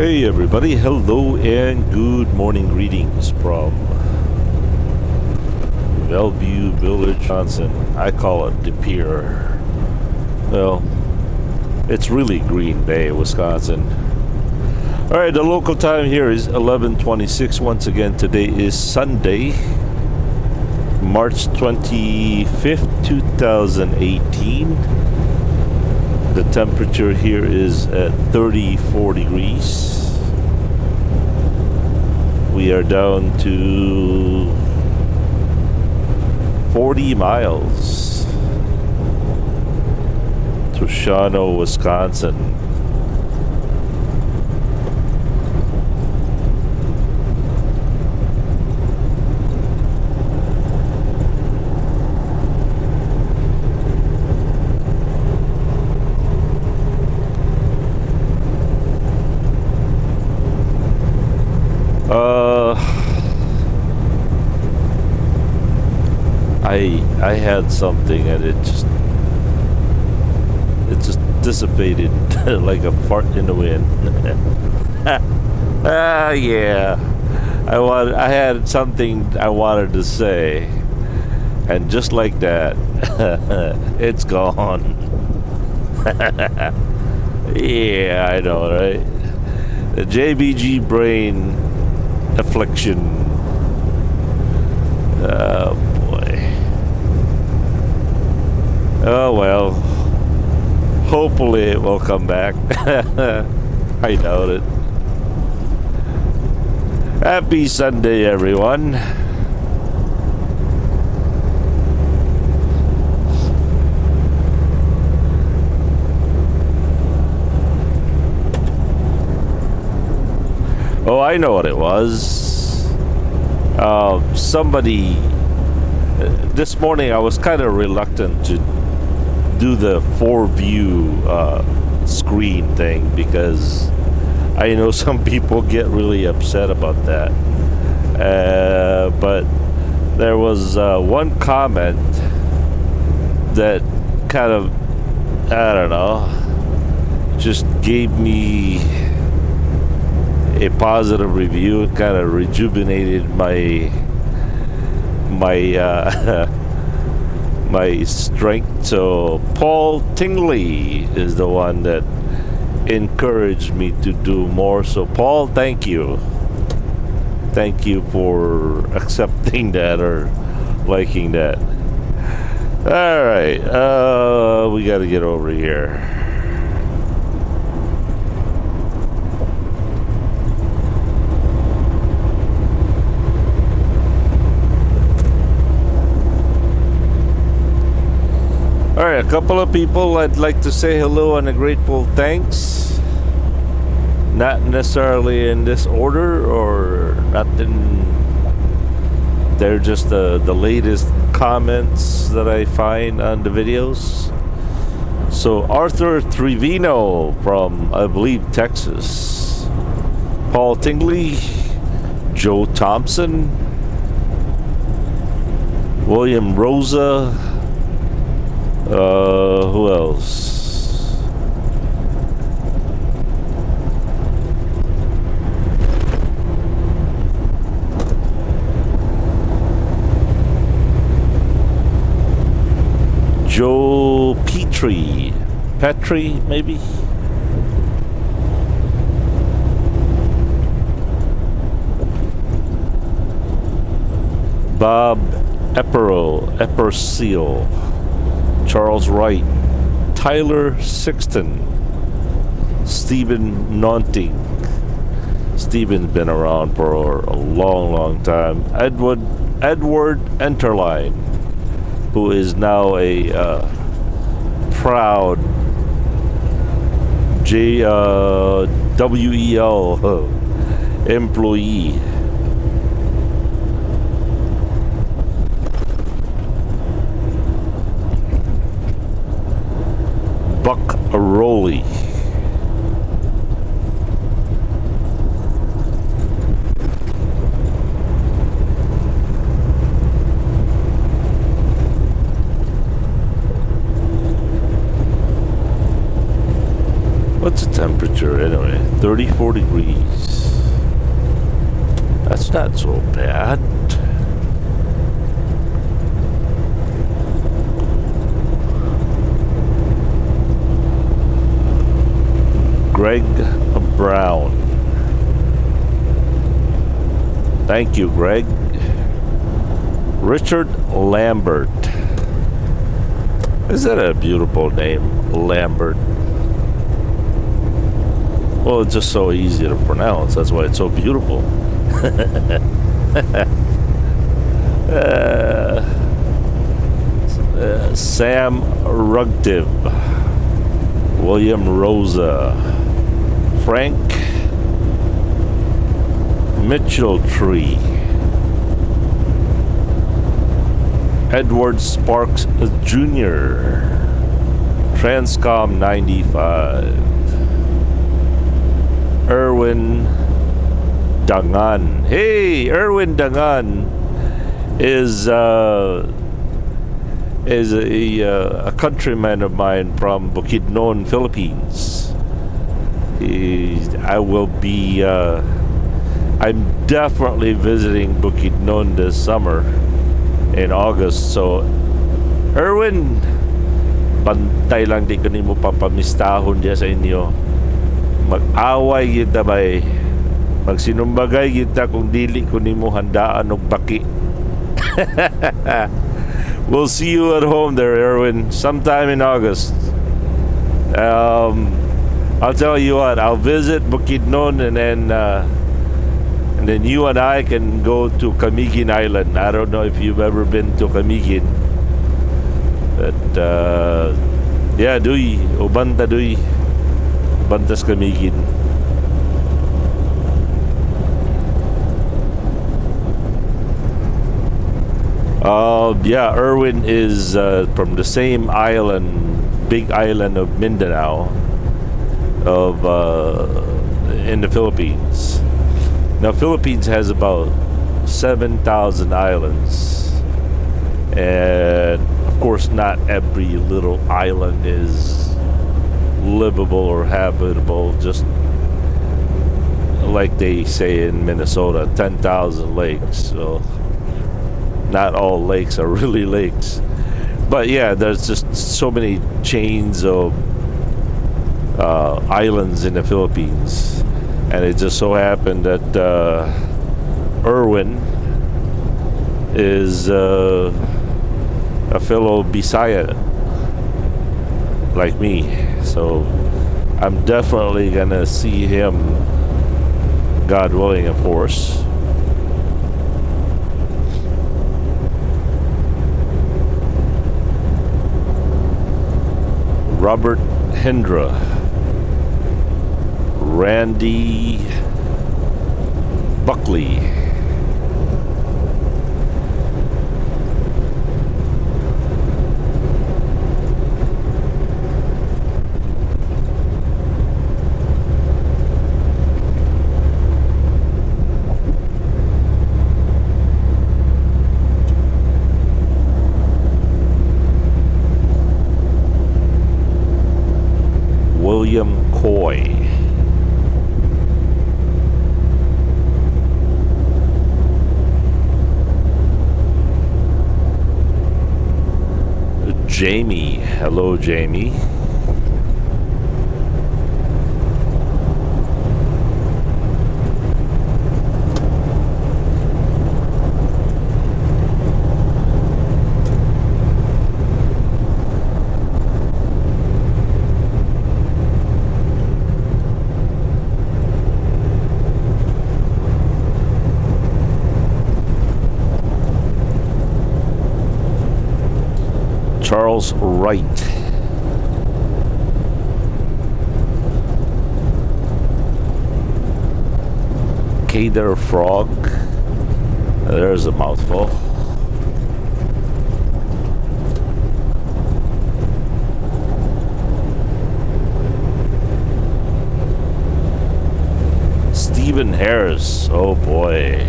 Hey everybody, hello and good morning greetings from Bellevue Village, Wisconsin. I call it the Pere. Well, it's really Green Bay, Wisconsin. Alright, the local time here is 11:26. Once again, today is Sunday, March 25th, 2018. The temperature here is at 34 degrees. We are down to 40 miles to Shawano, Wisconsin. I had something and it just dissipated like a fart in the wind. Yeah. I had something I wanted to say, and just like that, it's gone. Yeah, I know, right? The JBG brain affliction. Oh boy. Oh well. Hopefully it will come back. I doubt it. Happy Sunday, everyone. Oh, I know what it was. Somebody this morning I was kind of reluctant to do the 4-view screen thing because I know some people get really upset about that. But there was one comment that kind of, I don't know, just gave me a positive review. It kind of rejuvenated my my strength. So Paul Tingley is the one that encouraged me to do more. So Paul, thank you for accepting that or liking that. All right, we got to get over here. Alright, a couple of people I'd like to say hello and a grateful thanks. Not necessarily in this order or nothing. They're just the latest comments that I find on the videos. So Arthur Trevino from, I believe, Texas. Paul Tingley. Joe Thompson. William Rosa. Who else? Joe Petrie, maybe? Bob Epperseal. Charles Wright, Tyler Sixton, Stephen Nonting. Stephen's been around for a long time. Edward Enterline, who is now a proud WEL employee. Buck Rowley. What's the temperature anyway? 34 degrees. That's not so bad. Greg Brown. Thank you, Greg. Richard Lambert. Is that a beautiful name, Lambert? Well, it's just so easy to pronounce. That's why it's so beautiful. Sam Rugtiv. William Rosa. Frank Mitchell Tree. Edward Sparks Jr. Transcom 95. Erwin Dangan. Hey, Erwin Dangan is a countryman of mine from Bukidnon, Philippines. I'm definitely visiting Bukidnon this summer in August. So, Erwin, pantay lang di ko nimo papamistahon diya sa inyo. Mag-away kita bay. Magsinumbagay kita kung dili ko nimo handaan og baki. We'll see you at home there, Erwin, sometime in August. I'll tell you what, I'll visit Bukidnon and then you and I can go to Camiguin Island. I don't know if you've ever been to Camiguin. But yeah, duy, ubanta duy. Bantas Camiguin. Yeah, Erwin is from the same island, big island of Mindanao, in the Philippines. Now, Philippines has about 7,000 islands, and of course, not every little island is livable or habitable. Just like they say in Minnesota, 10,000 lakes. So not all lakes are really lakes, but yeah, there's just so many chains of islands in the Philippines, and it just so happened that Erwin is a fellow Bisaya like me, so I'm definitely gonna see him, God willing, of course. Robert Hendra, Randy Buckley, William Coy, Jamie. Hello, Jamie. Charles Wright. Kader Frog. There's a mouthful. Stephen Harris. Oh boy.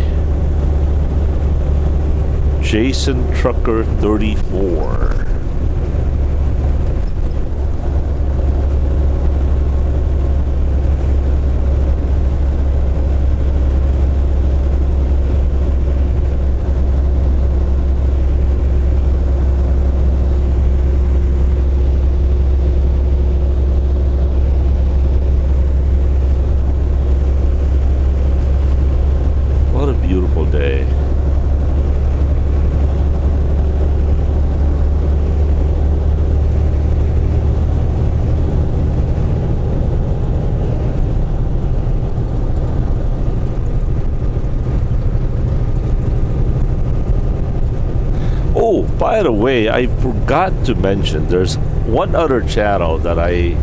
Jason Trucker 34. By the way, I forgot to mention there's one other channel that I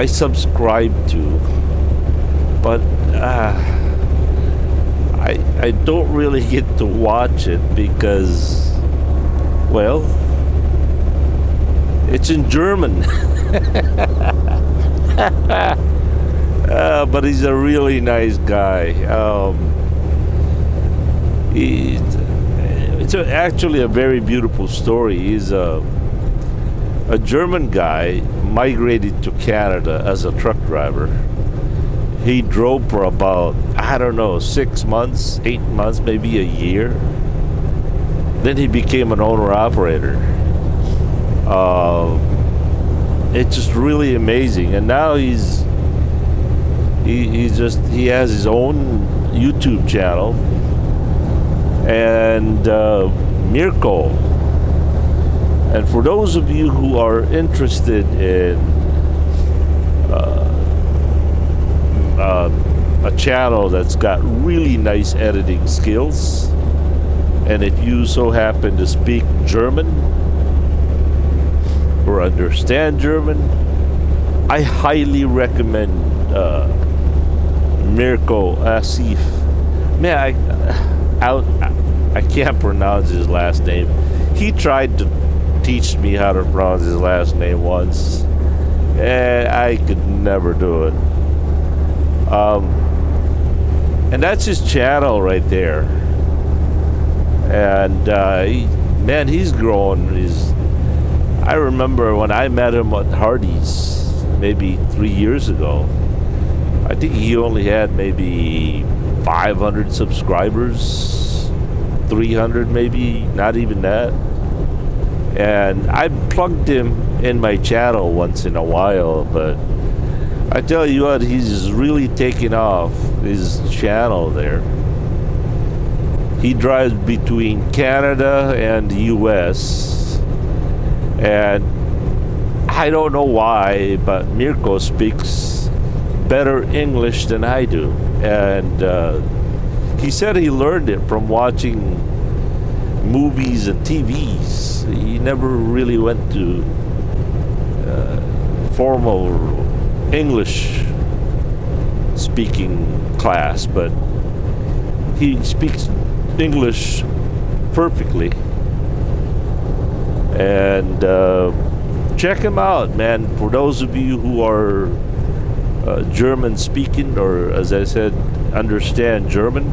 subscribe to, but I don't really get to watch it because, well, it's in German. But he's a really nice guy. It's actually a very beautiful story. He's a German guy migrated to Canada as a truck driver. He drove for about, I don't know, 6 months, 8 months, maybe a year. Then he became an owner-operator. It's just really amazing. And now he has his own YouTube channel. And Mirko. And for those of you who are interested in a channel that's got really nice editing skills, and if you so happen to speak German or understand German, I highly recommend Mirko Asif. Man, I can't pronounce his last name. He tried to teach me how to pronounce his last name once, and I could never do it. And that's his channel right there. And he's grown. I remember when I met him at Hardee's maybe 3 years ago. I think he only had maybe 500 subscribers, 300 maybe, not even that. And I plugged him in my channel once in a while, but I tell you what, he's really taken off his channel there. He drives between Canada and the US, and I don't know why, but Mirko speaks better English than I do. And he said he learned it from watching movies and TVs. He never really went to formal English speaking class, but he speaks English perfectly. And check him out, man. For those of you who are German speaking, or as I said, understand German,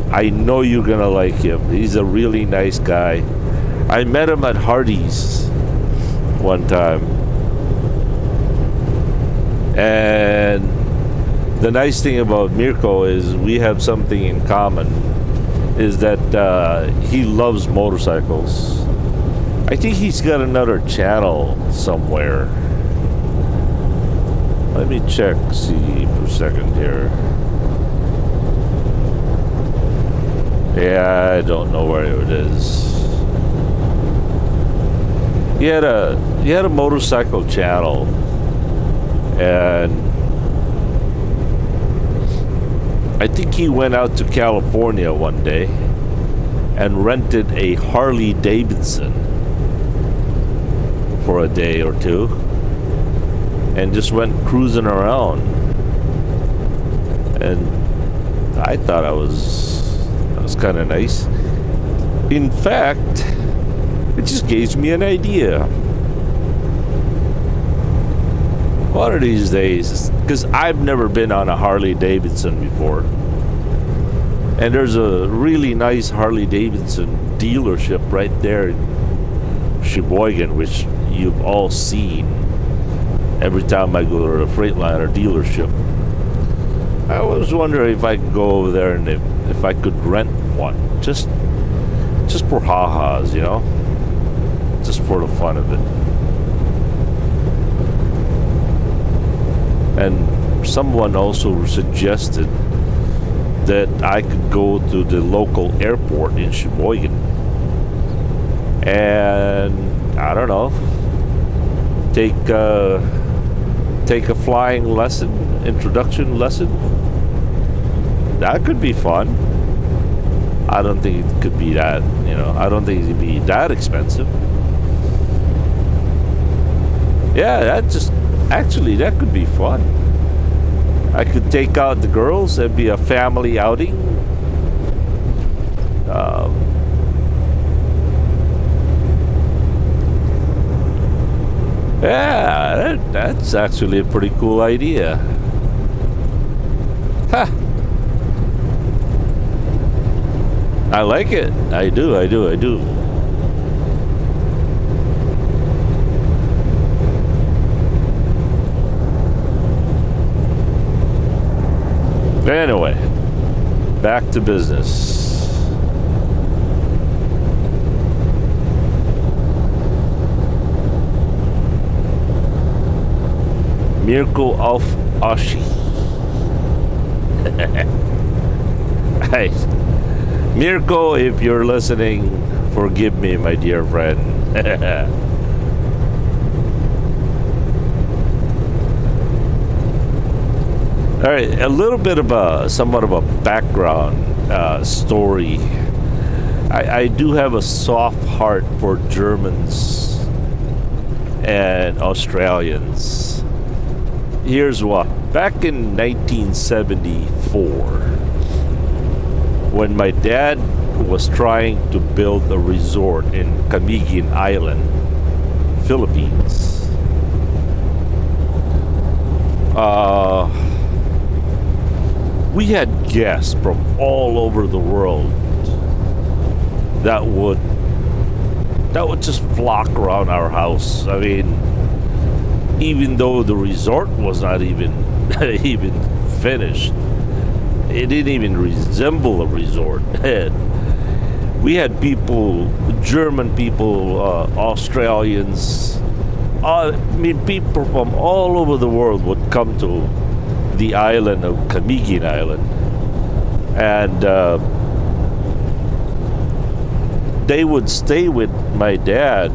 I know you're gonna like him. He's a really nice guy. I met him at Hardee's one time, and the nice thing about Mirko is we have something in common, is that he loves motorcycles. I think he's got another channel somewhere. Let me check, see for a second here. Yeah, I don't know where it is. He had a motorcycle channel, and I think he went out to California one day and rented a Harley Davidson for a day or two and just went cruising around. And I thought that was kind of nice. In fact, it just gives me an idea. One of these days, because I've never been on a Harley Davidson before, and there's a really nice Harley Davidson dealership right there in Sheboygan, which you've all seen every time I go to a Freightliner dealership. I was wondering if I could go over there and if I could rent one, just for ha-has, you know, just for the fun of it. And someone also suggested that I could go to the local airport in Sheboygan and, I don't know, take a flying lesson, introduction lesson. That could be fun. I don't think it could be that, I don't think it'd be that expensive. Yeah, that could be fun. I could take out the girls. It'd be a family outing. Yeah, that's actually a pretty cool idea. Huh. I like it. I do. Anyway, back to business. Mirko auf Ashi. Hey, Mirko, if you're listening, forgive me, my dear friend. All right, a little bit of somewhat of a background story. I do have a soft heart for Germans and Australians. Here's what. Back in 1974, when my dad was trying to build a resort in Camiguin Island, Philippines, we had guests from all over the world that would just flock around our house. I mean, even though the resort was not even finished, it didn't even resemble a resort. We had people, German people, Australians, people from all over the world would come to the island of Camiguin Island, and they would stay with my dad.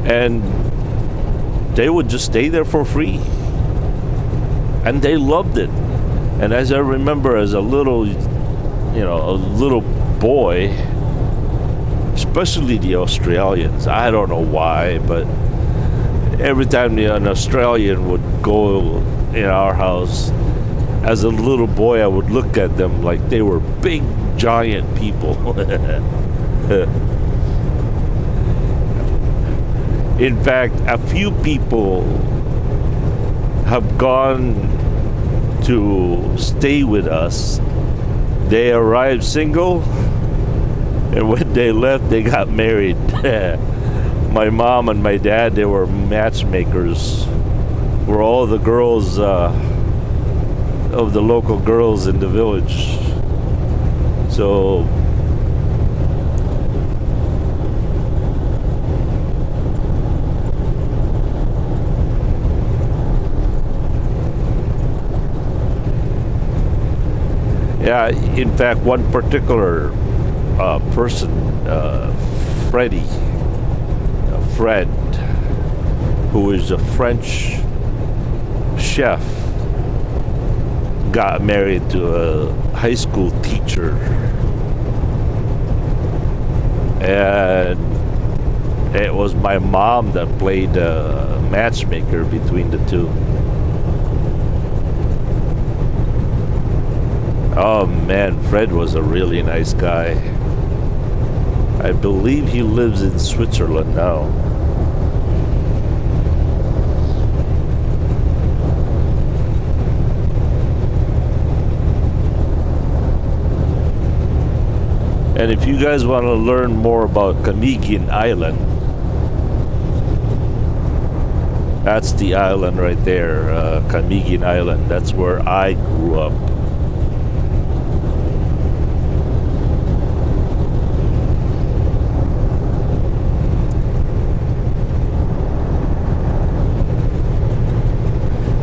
And they would just stay there for free. And they loved it. And as I remember, as a little boy, especially the Australians, I don't know why, but every time an Australian would go in our house, as a little boy, I would look at them like they were big, giant people. In fact, a few people have gone to stay with us. They arrived single, and when they left, they got married. My mom and my dad, they were matchmakers for all the girls of the local girls in the village. So yeah, in fact, one particular person, Fred, who is a French chef, got married to a high school teacher, and it was my mom that played matchmaker between the two. Oh man, Fred was a really nice guy. I believe he lives in Switzerland now. And if you guys want to learn more about Camiguin Island, that's the island right there, Camiguin Island. That's where I grew up.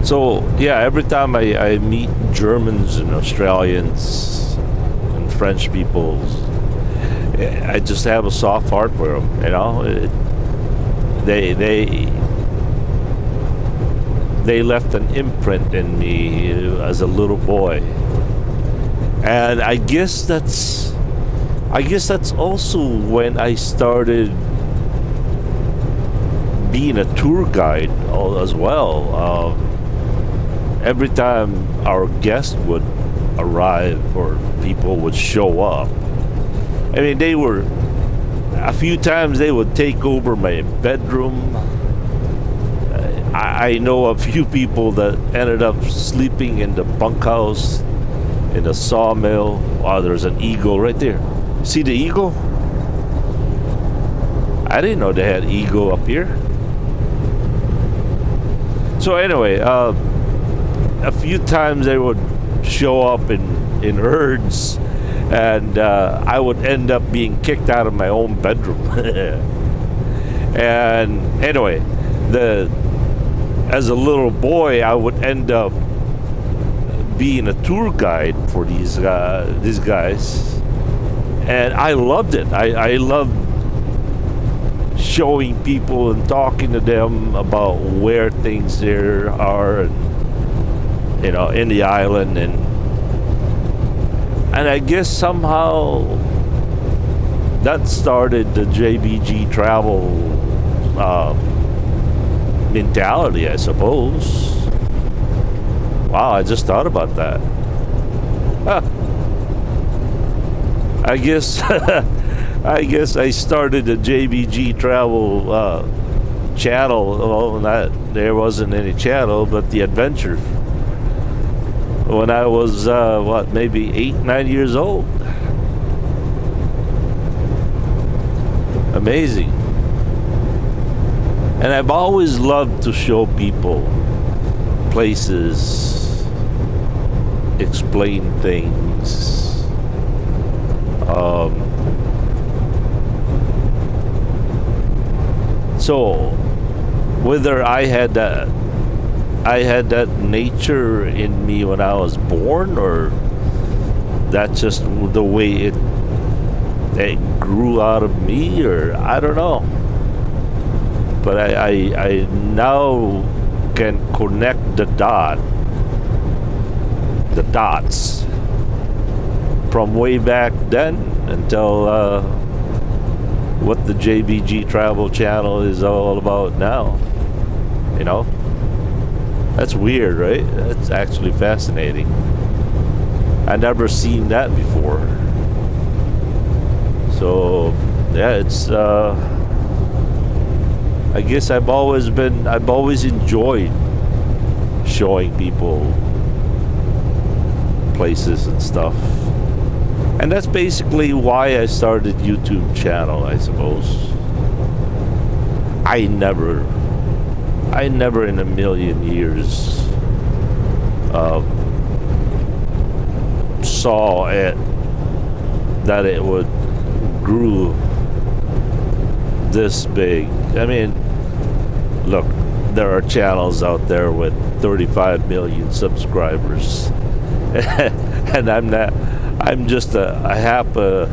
So yeah, every time I meet Germans and Australians and French people, I just have a soft heart for them. You know, they left an imprint in me as a little boy. And I guess that's also when I started being a tour guide as well. Every time our guest would arrive or people would show up, I mean, a few times they would take over my bedroom. I know a few people that ended up sleeping in the bunkhouse, in the sawmill. Oh, there's an eagle right there. See the eagle? I didn't know they had eagle up here. So anyway, a few times they would show up in herds, and I would end up being kicked out of my own bedroom. And anyway, as a little boy, I would end up being a tour guide for these guys, and I loved it. I loved showing people and talking to them about where things there are, and, in the island, and I guess somehow that started the JBG travel mentality, I suppose. Wow, I just thought about that. Huh. I guess I started the JBG travel channel. Well, there wasn't any channel, but the adventure. When I was maybe 8-9 years old. Amazing. And I've always loved to show people places, explain things. So whether I had that nature in me when I was born, or that's just the way it grew out of me, or I don't know. But I now can connect the dots from way back then until what the JBG Travel Channel is all about now. That's weird, right? That's actually fascinating. I never seen that before. So yeah, it's I guess I've always enjoyed showing people places and stuff. And that's basically why I started YouTube channel, I suppose. I never in a million years saw that it would grew this big. I mean, look, there are channels out there with 35 million subscribers. And I'm just a half a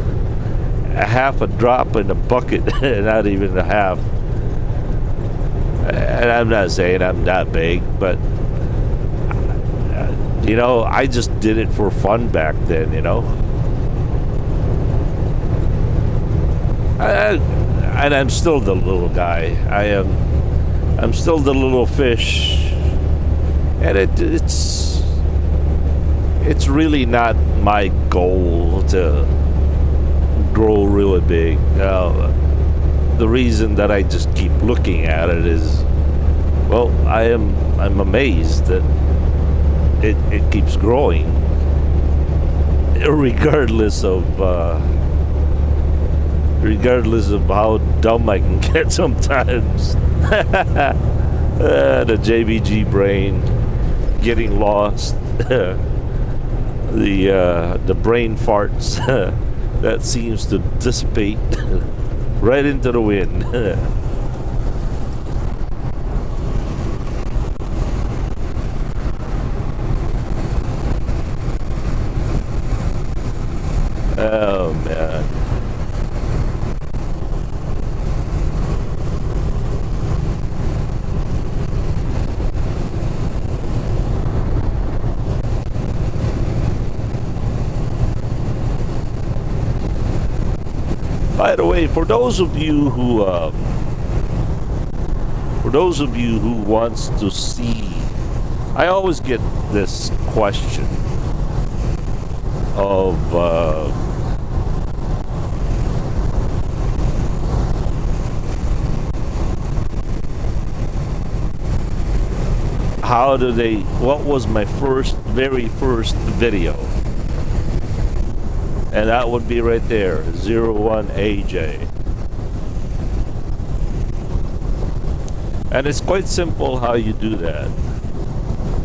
drop in the bucket, not even a half. And I'm not saying I'm that big, but I just did it for fun back then, and I'm still the little guy. I'm still the little fish, and it's really not my goal to grow really big. The reason that I just keep looking at it is, well, I'm amazed that it keeps growing, regardless of how dumb I can get sometimes. The JBG brain getting lost. The brain farts that seems to dissipate right into the wind. Oh man. By the way, for those of you who wants to see, I always get this question of what was my very first video? And that would be right there, 01AJ. And it's quite simple how you do that.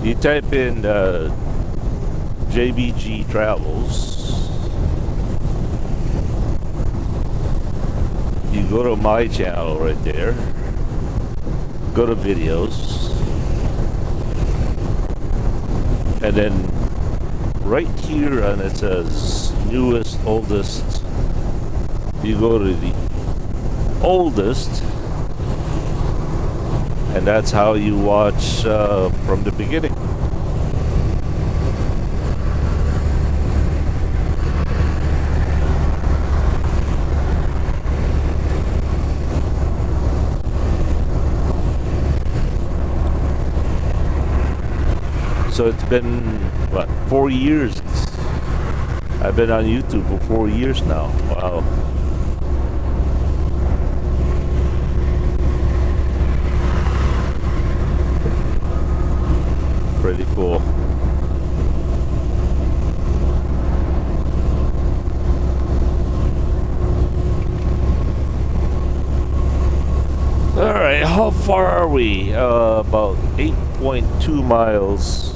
You type in JBG Travels. You go to my channel right there. Go to videos. And then right here, and it says newest, oldest. You go to the oldest, and that's how you watch from the beginning. So it's been, what, 4 years? I've been on YouTube for 4 years now. Wow. Pretty cool. All right, how far are we? About 8.2 miles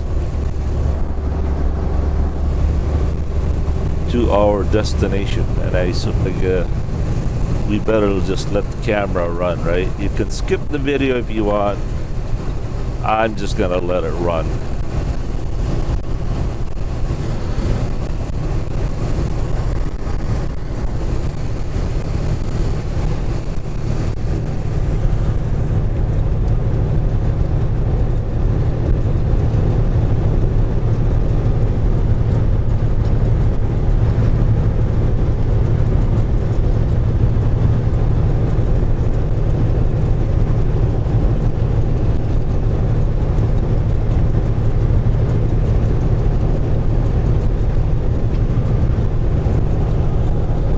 to our destination, and I think we better just let the camera run, right? You can skip the video if you want. I'm just gonna let it run.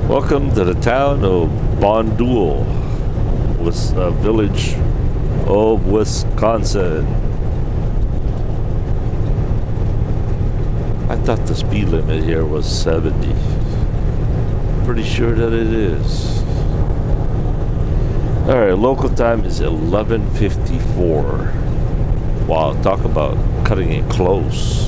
Welcome to the town of Bondul, a village of Wisconsin. I thought the speed limit here was 70. Pretty sure that it is. Alright, local time is 11:54. Wow, talk about cutting it close.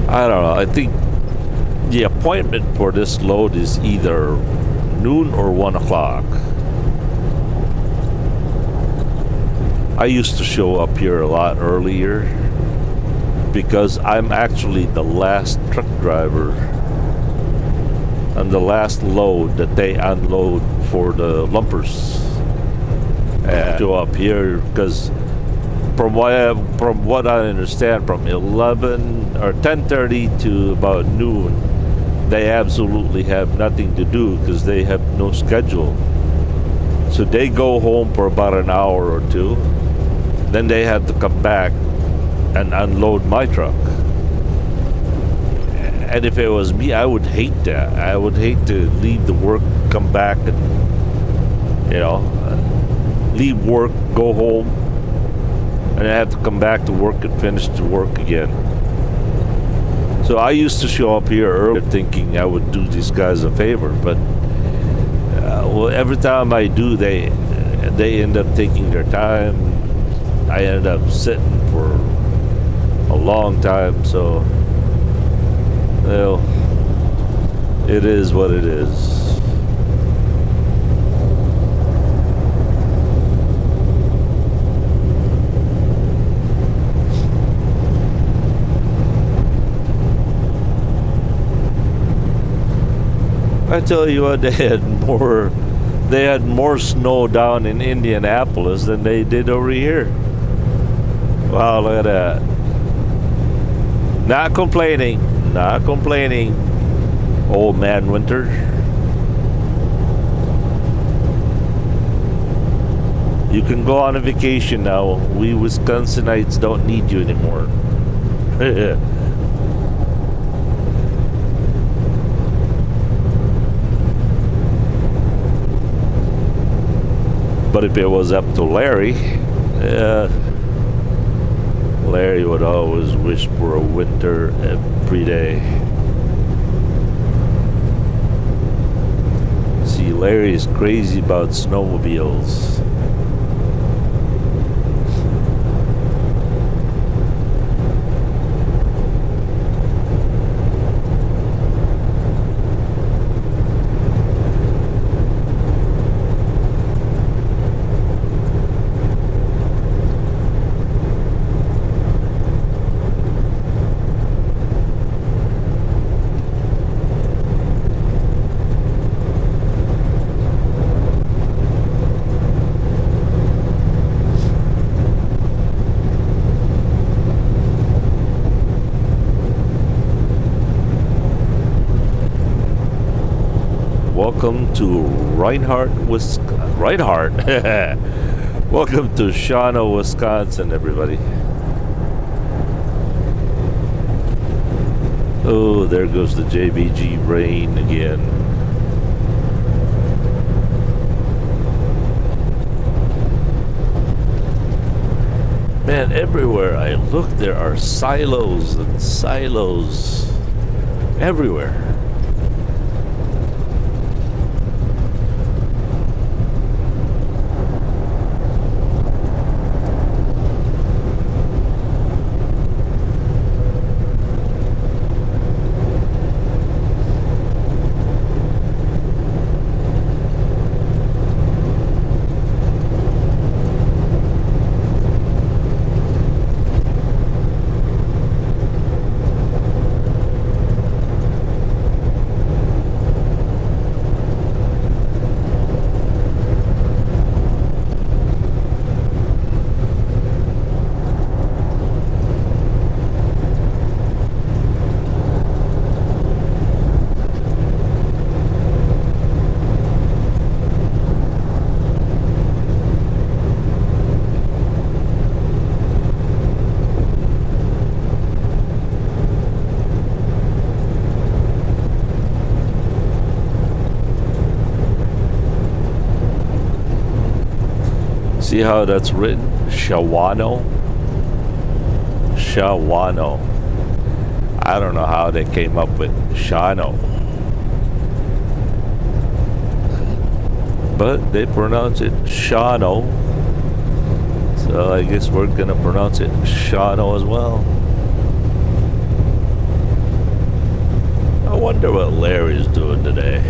I don't know. I think the appointment for this load is either noon or 1 o'clock. I used to show up here a lot earlier because I'm actually the last truck driver on the last load that they unload for the lumpers. And show up here because from what I understand, from 11 or 10:30 to about noon, they absolutely have nothing to do because they have no schedule. So they go home for about an hour or two, then they have to come back and unload my truck. And if it was me, I would hate that. I would hate to leave the work, come back, and leave work, go home, and I have to come back to work and finish the work again. So I used to show up here early thinking I would do these guys a favor, but every time I do, they end up taking their time. I ended up sitting for a long time, so it is what it is. I tell you what, they had more they had more snow down in Indianapolis than they did over here. Wow, look at that. Not complaining. Not complaining. Old man winter. You can go on a vacation now. We Wisconsinites don't need you anymore. But if it was up to Larry, Larry would always wish for a winter every day. See, Larry is crazy about snowmobiles. Welcome to Reinhardt. Welcome to Shawano, Wisconsin, everybody. Oh, there goes the JBG rain again. Man, everywhere I look, there are silos and silos everywhere. See how that's written? Shawano? Shawano. I don't know how they came up with Shawano. But they pronounce it Shawano. So I guess we're gonna pronounce it Shawano as well. I wonder what Larry's doing today.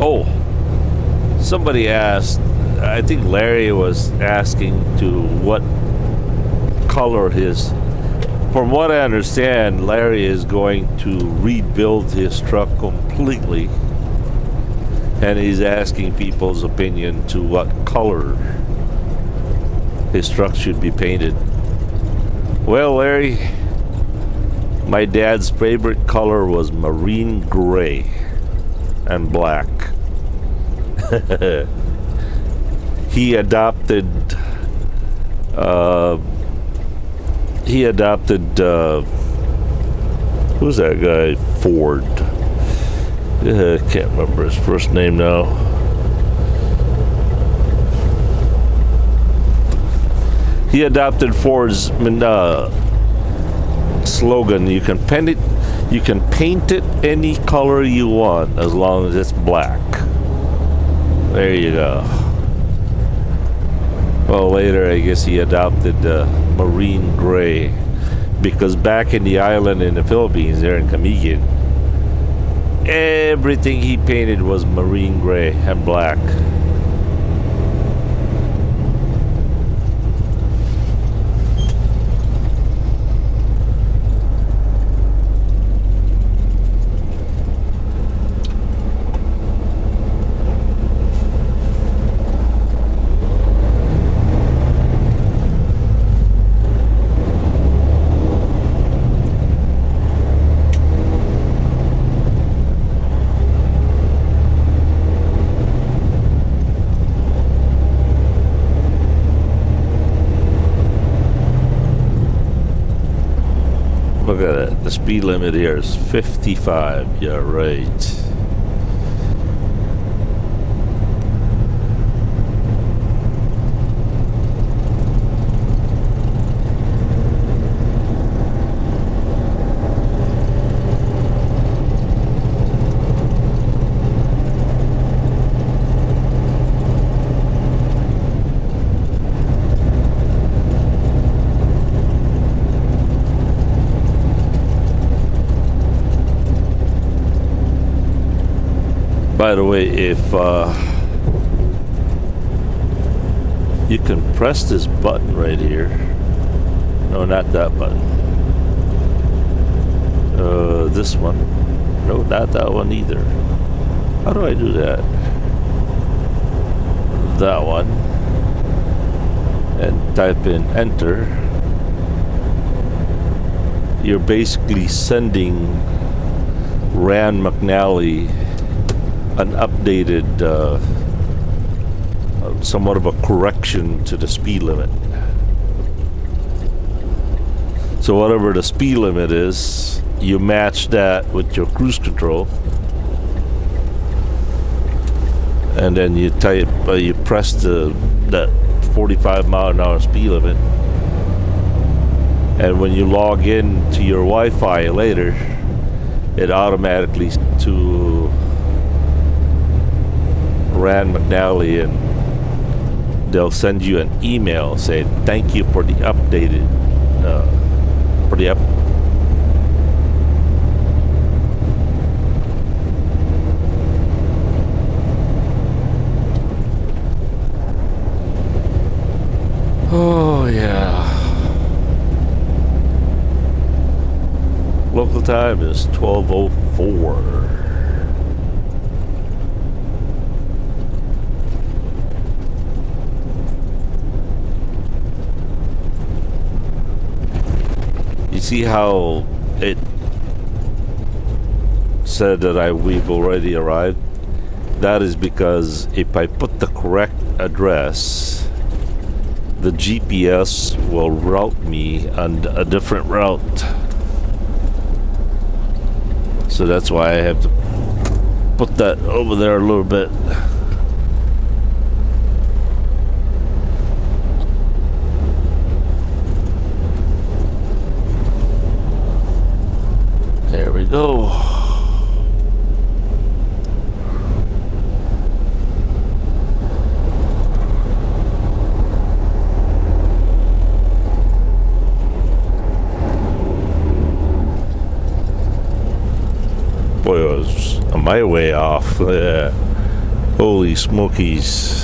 Oh, somebody asked, I think Larry was asking to what color his, from what I understand, Larry is going to rebuild his truck completely. And he's asking people's opinion to what color his truck should be painted. Well, Larry, my dad's favorite color was marine gray and black. He adopted who's that guy? Ford. I can't remember his first name now. He adopted Ford's slogan, you can paint it any color you want as long as it's black. There you go. Well, later I guess he adopted marine gray, because back in the island in the Philippines, there in Camigan, everything he painted was marine gray and black. Look at it. The speed limit here is 55. Yeah, right. By the way, if you can press this button right here. No, not that button. This one. No, not that one either. How do I do that? That one. And type in enter. You're basically sending Rand McNally an updated, somewhat of a correction to the speed limit. So whatever the speed limit is, you match that with your cruise control, and then you type, you press that 45 mile an hour speed limit, and when you log in to your Wi-Fi later, it automatically to Rand McNally, and they'll send you an email saying thank you for the updated Oh yeah. Local time is 12:04. See how it said that we've already arrived? That is because if I put the correct address, the GPS will route me on a different route. So that's why I have to put that over there a little bit. There we go. Boy, I was on my way off. Yeah. Holy smokies.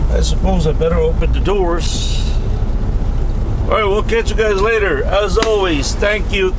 I suppose I better open the doors. All right, we'll catch you guys later. As always, thank you.